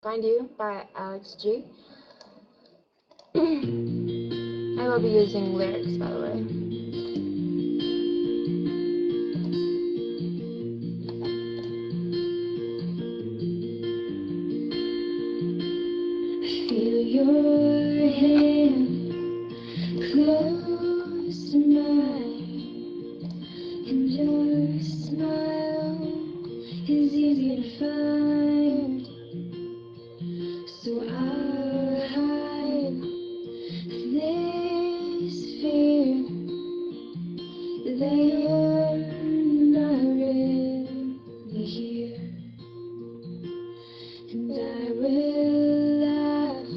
Find You by Alex G. I will be using lyrics, by the way. Feel your hand close to mine, and your smile is easy to find. So I'll hide this fear that you're not really here, and I will laugh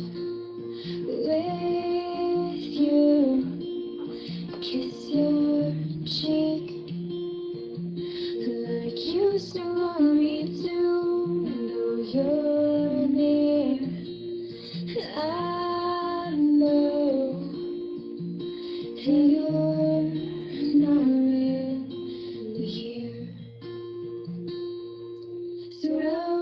with you, kiss your cheek like you used to want me to. Know you're near, I know, and you're not really here. So I'll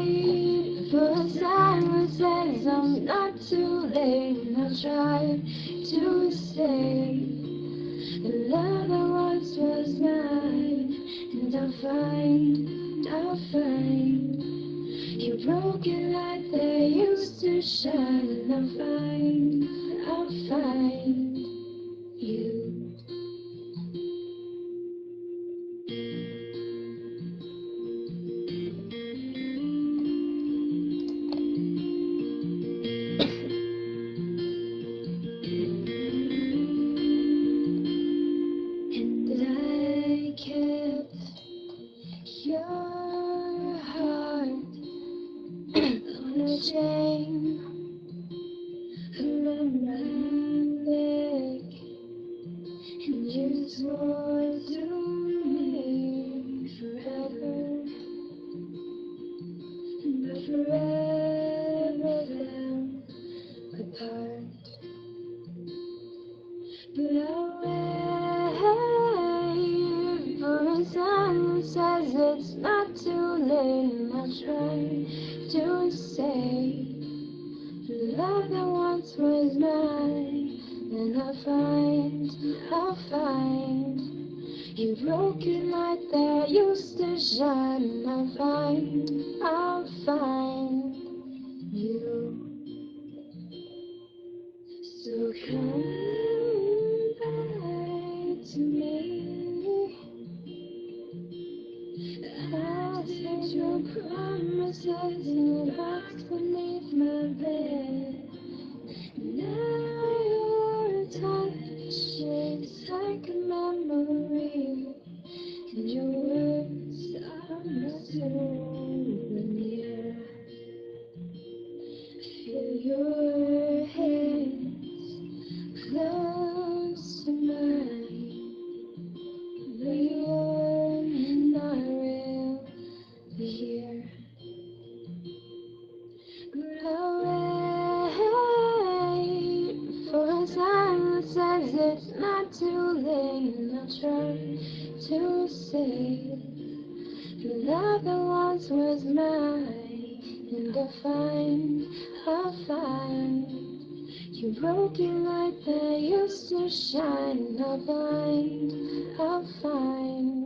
wait for a sign that says I'm not too late, and I'll try to say the love that once was mine, and I'll find you broken light that used to shine, and I'll find you. And I kept your heart on a chain around my neck, and you swore to me forever, but forever them apart. But I'll wait for a sign that says it's not too late, and I'll try to say the love that once was mine, and I'll find you broken light that used to shine, and I'll find you. So come back to me. I take your promises in a box beneath my bed. Now your touch is like a memory, and your words are my souvenir. Feel your hands close to mine, but you're not really here. But I'll wait for a sign that says it's not too late, and I'll try to say the love that once was mine, and I'll find you broken light that used to shine, and I'll find